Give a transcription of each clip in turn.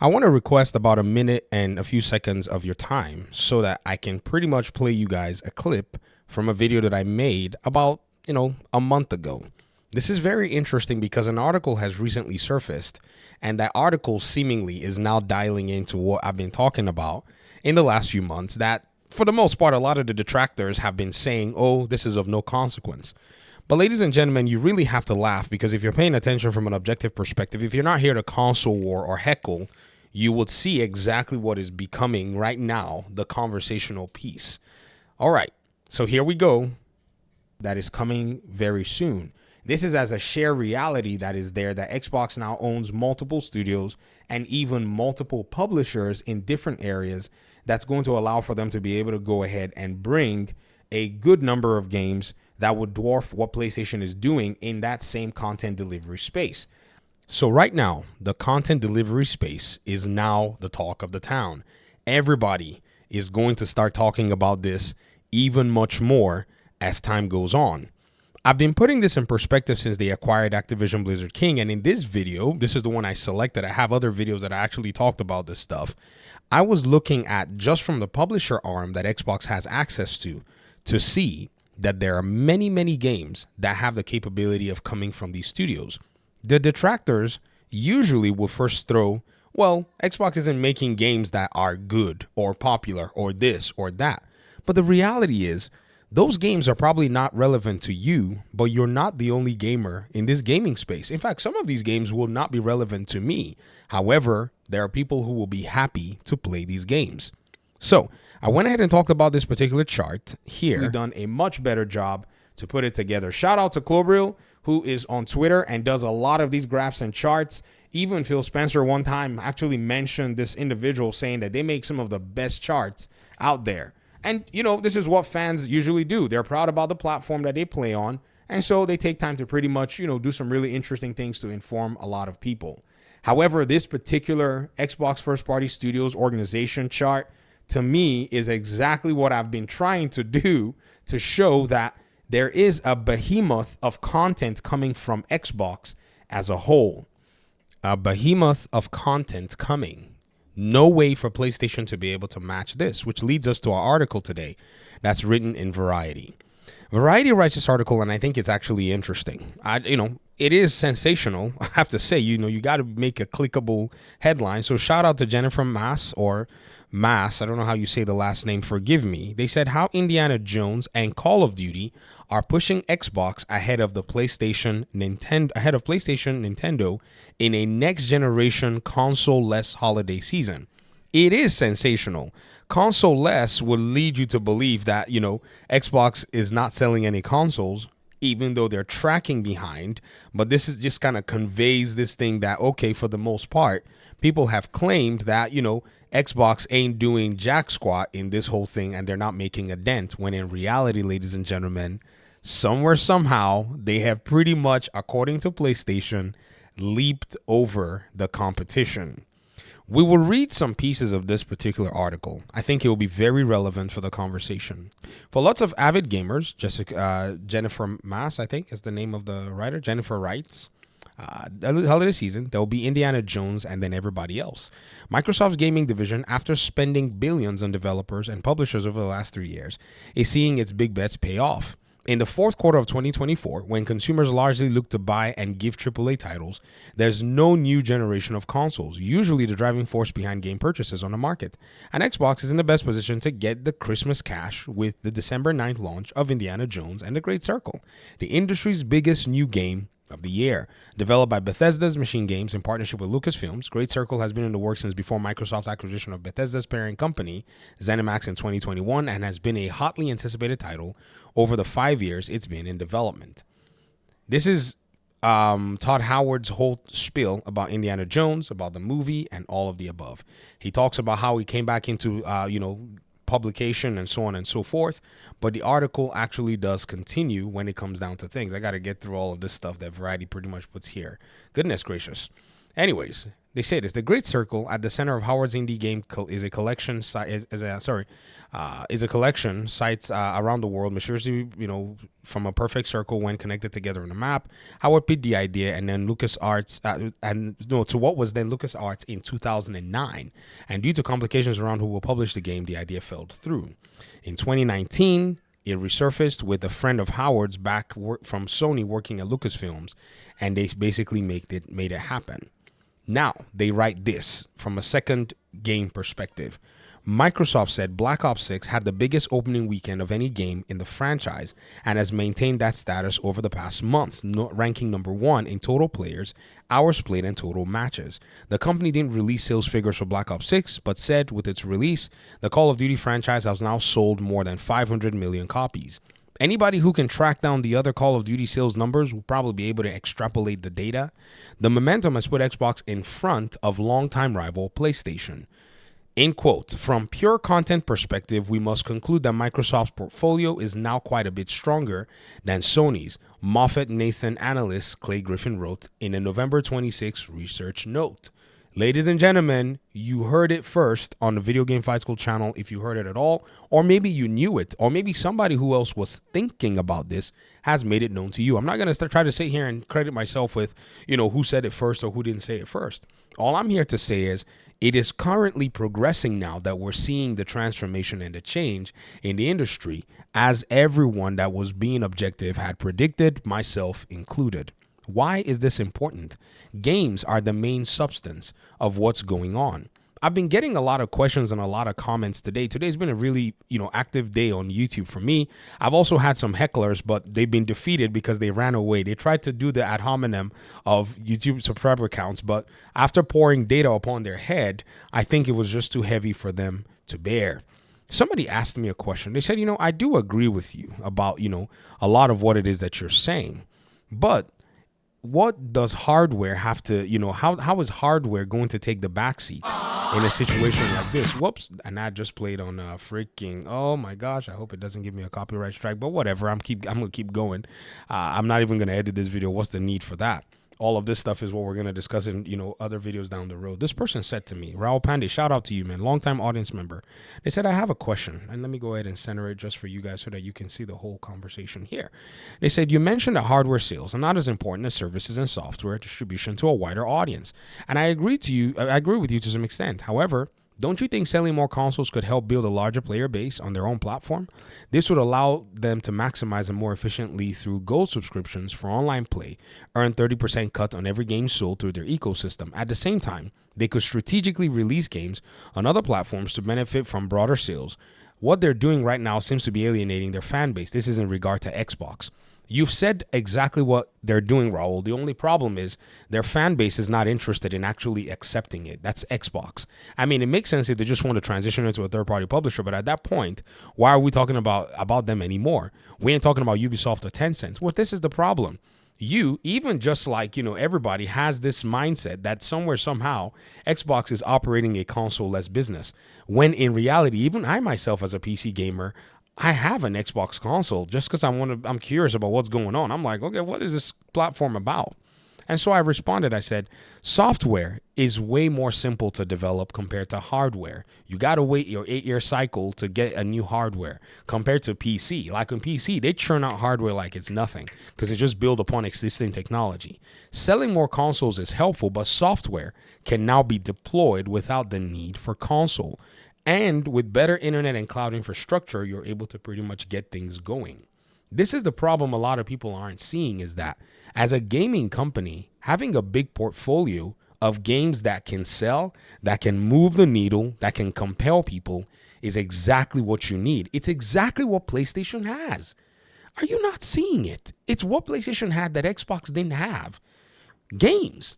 I want to request about a minute and a few seconds of your time so that I can pretty much play you guys a clip from a video that I made about, a month ago. This is very interesting because an article has recently surfaced, and that article seemingly is now dialing into what I've been talking about in the last few months, that for the most part, a lot of the detractors have been saying, oh, this is of no consequence. But ladies and gentlemen, you really have to laugh, because if you're paying attention from an objective perspective, if you're not here to console war or heckle, you would see exactly what is becoming right now the conversational piece. All right, so here we go. That is coming very soon. This is as a shared reality that is there, that Xbox now owns multiple studios and even multiple publishers in different areas. That's going to allow for them to be able to go ahead and bring a good number of games that would dwarf what PlayStation is doing in that same content delivery space. So right now, the content delivery space is now the talk of the town. Everybody is going to start talking about this even much more as time goes on. I've been putting this in perspective since they acquired Activision Blizzard King, and in this video, this is the one I selected. I have other videos that I actually talked about this stuff. I was looking at just from the publisher arm that Xbox has access to see that there are many, many games that have the capability of coming from these studios. The detractors usually will first throw, well, Xbox isn't making games that are good or popular or this or that. But the reality is, those games are probably not relevant to you, but you're not the only gamer in this gaming space. In fact, some of these games will not be relevant to me. However, there are people who will be happy to play these games. So I went ahead and talked about this particular chart here. We've done a much better job to put it together. Shout out to Clobril, who is on Twitter and does a lot of these graphs and charts. Even Phil Spencer one time actually mentioned this individual, saying that they make some of the best charts out there. And, this is what fans usually do. They're proud about the platform that they play on. And so they take time to pretty much, do some really interesting things to inform a lot of people. However, this particular Xbox First Party Studios organization chart, to me, is exactly what I've been trying to do to show that there is a behemoth of content coming from Xbox as a whole. A behemoth of content coming. No way for PlayStation to be able to match this, which leads us to our article today that's written in Variety. Variety writes this article, and I think it's actually interesting. It is sensational. I have to say, you got to make a clickable headline. So shout out to Jennifer Mass, or Mass. I don't know how you say the last name. Forgive me. They said how Indiana Jones and Call of Duty are pushing Xbox ahead of Nintendo in a next generation console-less holiday season. It is sensational. Console-less would lead you to believe that, Xbox is not selling any consoles, even though they're tracking behind. But this is just kind of conveys this thing that, okay, for the most part, people have claimed that, Xbox ain't doing jack squat in this whole thing, and they're not making a dent, when in reality, ladies and gentlemen, somewhere, somehow, they have pretty much, according to PlayStation, leaped over the competition. We will read some pieces of this particular article. I think it will be very relevant for the conversation. For lots of avid gamers, Jennifer Mass, I think is the name of the writer, Jennifer writes, holiday season, there will be Indiana Jones and then everybody else. Microsoft's gaming division, after spending billions on developers and publishers over the last 3 years, is seeing its big bets pay off. In the fourth quarter of 2024, when consumers largely look to buy and give AAA titles, there's no new generation of consoles, usually the driving force behind game purchases on the market. And Xbox is in the best position to get the Christmas cash with the December 9th launch of Indiana Jones and the Great Circle, the industry's biggest new game of the year. Developed by Bethesda's Machine Games in partnership with Lucasfilms, Great Circle has been in the works since before Microsoft's acquisition of Bethesda's parent company, ZeniMax, in 2021, and has been a hotly anticipated title over the 5 years it's been in development. This is Todd Howard's whole spiel about Indiana Jones, about the movie, and all of the above. He talks about how he came back into, publication and so on and so forth. But the article actually does continue when it comes down to things. I got to get through all of this stuff that Variety pretty much puts here. Goodness gracious. Anyways, They say this: the Great Circle at the center of Howard's indie game is a collection is a collection sites around the world, mysteriously, from a perfect circle when connected together on a map. Howard picked the idea, and then to what was then LucasArts in 2009. And due to complications around who will publish the game, the idea fell through. In 2019, it resurfaced with a friend of Howard's from Sony working at Lucasfilms, and they basically made it happen. Now, they write this from a second game perspective. Microsoft said Black Ops 6 had the biggest opening weekend of any game in the franchise and has maintained that status over the past months, ranking number 1 in total players, hours played, and total matches. The company didn't release sales figures for Black Ops 6, but said with its release, the Call of Duty franchise has now sold more than 500 million copies. Anybody who can track down the other Call of Duty sales numbers will probably be able to extrapolate the data. The momentum has put Xbox in front of longtime rival PlayStation. In quote, from pure content perspective, we must conclude that Microsoft's portfolio is now quite a bit stronger than Sony's, Moffett Nathan analyst Clay Griffin wrote in a November 26 research note. Ladies and gentlemen, you heard it first on the Video Game Fight School channel, if you heard it at all, or maybe you knew it, or maybe somebody who else was thinking about this has made it known to you. I'm not going to try to sit here and credit myself with, who said it first or who didn't say it first. All I'm here to say is it is currently progressing now that we're seeing the transformation and the change in the industry, as everyone that was being objective had predicted, myself included. Why is this important? Games are the main substance of what's going on. I've been getting a lot of questions and a lot of comments today. Today's been a really, active day on YouTube for me. I've also had some hecklers, but they've been defeated because they ran away. They tried to do the ad hominem of YouTube subscriber counts, but after pouring data upon their head, I think it was just too heavy for them to bear. Somebody asked me a question. They said, I do agree with you about, a lot of what it is that you're saying, but what does hardware have to, how is hardware going to take the backseat in a situation like this? Whoops. And I just played on freaking, oh my gosh, I hope it doesn't give me a copyright strike, but whatever. I'm going to keep going. I'm not even going to edit this video. What's the need for that? All of this stuff is what we're going to discuss in, other videos down the road. This person said to me, Raul Pandey, shout out to you, man, longtime audience member. They said, I have a question, and let me go ahead and center it just for you guys so that you can see the whole conversation here. They said, you mentioned that hardware sales are not as important as services and software distribution to a wider audience. And I agree with you to some extent. However, don't you think selling more consoles could help build a larger player base on their own platform? This would allow them to maximize them more efficiently through gold subscriptions for online play, earn 30% cut on every game sold through their ecosystem. At the same time, they could strategically release games on other platforms to benefit from broader sales. What they're doing right now seems to be alienating their fan base. This is in regard to Xbox. You've said exactly what they're doing, Raul. The only problem is their fan base is not interested in actually accepting it. That's Xbox. I mean, it makes sense if they just want to transition into a third-party publisher, but at that point, why are we talking about them anymore? We ain't talking about Ubisoft or Tencent. Well, this is the problem. You, even just like, everybody has this mindset that somewhere, somehow, Xbox is operating a console-less business. When in reality, even I myself as a PC gamer, I have an Xbox console just because I'm curious about what's going on. I'm like, okay, what is this platform about? And so I responded, I said, software is way more simple to develop compared to hardware. You got to wait your 8-year cycle to get a new hardware compared to PC. Like on PC, they churn out hardware like it's nothing because it just built upon existing technology. Selling more consoles is helpful, but software can now be deployed without the need for console. And with better internet and cloud infrastructure, you're able to pretty much get things going. This is the problem a lot of people aren't seeing, is that as a gaming company, having a big portfolio of games that can sell, that can move the needle, that can compel people is exactly what you need. It's exactly what PlayStation has. Are you not seeing it? It's what PlayStation had that Xbox didn't have. Games.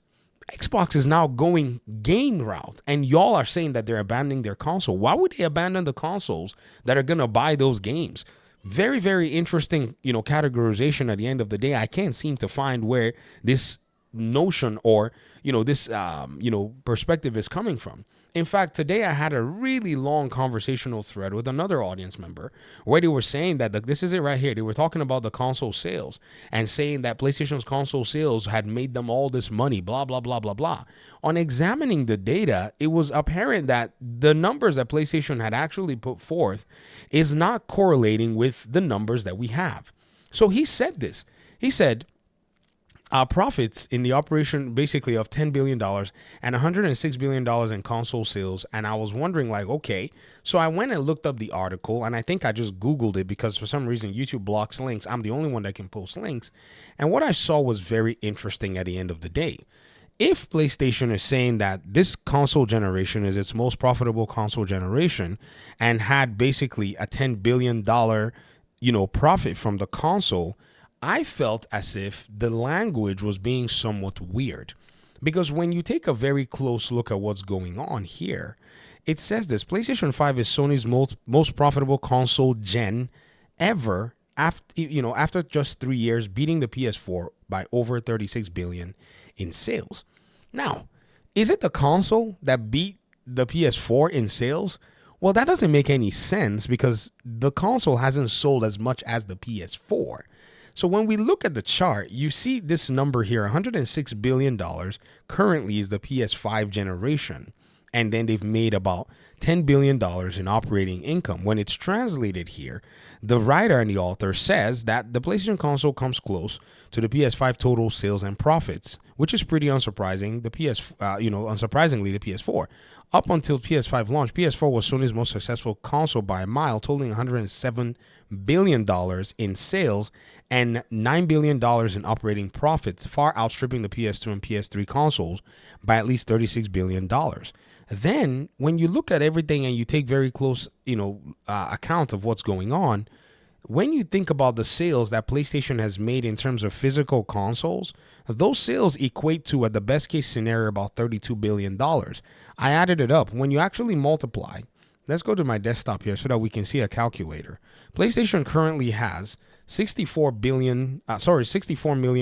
Xbox is now going game route, and y'all are saying that they're abandoning their console. Why would they abandon the consoles that are going to buy those games? Very, very interesting, categorization at the end of the day. I can't seem to find where this notion or, this, perspective is coming from. In fact, today I had a really long conversational thread with another audience member where they were saying that this is it right here. They were talking about the console sales and saying that PlayStation's console sales had made them all this money, blah, blah, blah, blah, blah. On examining the data, it was apparent that the numbers that PlayStation had actually put forth is not correlating with the numbers that we have. So he said this. He said, our profits in the operation basically of $10 billion and $106 billion in console sales. And I was wondering, like, okay, so I went and looked up the article, and I think I just Googled it because for some reason YouTube blocks links. I'm the only one that can post links. And what I saw was very interesting at the end of the day. If PlayStation is saying that this console generation is its most profitable console generation and had basically a $10 billion, profit from the console, I felt as if the language was being somewhat weird, because when you take a very close look at what's going on here, it says this: PlayStation 5 is Sony's most profitable console gen ever after just 3 years, beating the PS4 by over 36 billion in sales. Now, is it the console that beat the PS4 in sales? Well, that doesn't make any sense because the console hasn't sold as much as the PS4. So when we look at the chart, you see this number here, $106 billion currently is the PS5 generation. And then they've made about $10 billion in operating income. When it's translated here, the writer and the author says that the PlayStation console comes close to the PS5 total sales and profits, which is pretty unsurprising. Unsurprisingly, the PS4. Up until PS5 launch, PS4 was Sony's most successful console by a mile, totaling $107 billion in sales and $9 billion in operating profits, far outstripping the PS2 and PS3 consoles by at least $36 billion. Then, when you look at everything and you take very close, account of what's going on, when you think about the sales that PlayStation has made in terms of physical consoles, those sales equate to, at the best case scenario, about $32 billion. I added it up. When you actually multiply, let's go to my desktop here so that we can see a calculator. PlayStation currently has 64 million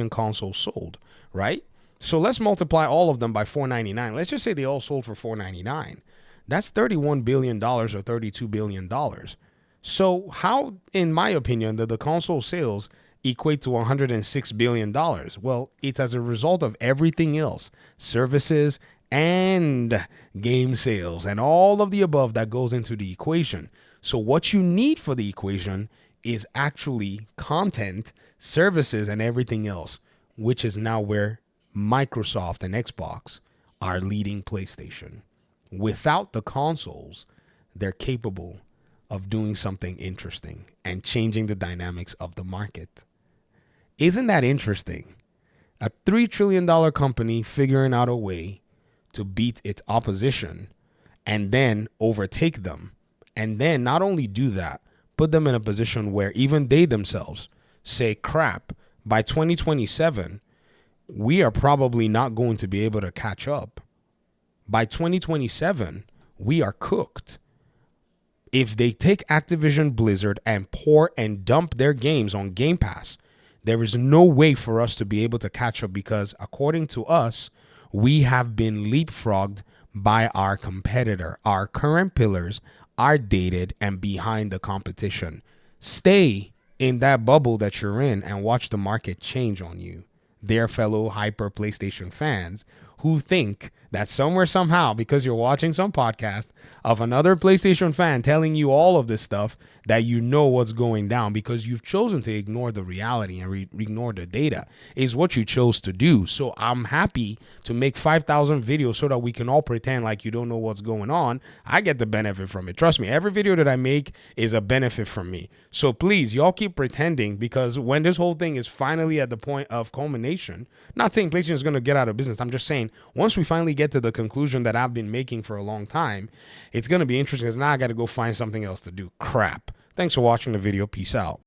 consoles sold, right? So let's multiply all of them by 499. Let's just say they all sold for 499. That's $31 billion or $32 billion. So how, in my opinion, did the console sales equate to $106 billion? Well, it's as a result of everything else, services and game sales and all of the above that goes into the equation. So what you need for the equation is actually content, services, and everything else, which is now where Microsoft and Xbox are leading PlayStation. Without the consoles, they're capable of doing something interesting and changing the dynamics of the market. Isn't that interesting? A $3 trillion company figuring out a way to beat its opposition and then overtake them. And then not only do that, put them in a position where even they themselves say, crap, by 2027, we are probably not going to be able to catch up. By 2027, we are cooked. If they take Activision Blizzard and pour and dump their games on Game Pass, there is no way for us to be able to catch up because, according to us, we have been leapfrogged by our competitor. Our current pillars are dated and behind the competition. Stay in that bubble that you're in and watch the market change on you. Dear fellow hyper PlayStation fans who think that somewhere, somehow, because you're watching some podcast of another PlayStation fan telling you all of this stuff, that you know what's going down because you've chosen to ignore the reality and ignore the data is what you chose to do. So I'm happy to make 5,000 videos so that we can all pretend like you don't know what's going on. I get the benefit from it. Trust me, every video that I make is a benefit from me. So please, y'all keep pretending, because when this whole thing is finally at the point of culmination, not saying PlayStation is going to get out of business. I'm just saying once we finally get to the conclusion that I've been making for a long time, it's going to be interesting because now I got to go find something else to do. Crap. Thanks for watching the video. Peace out.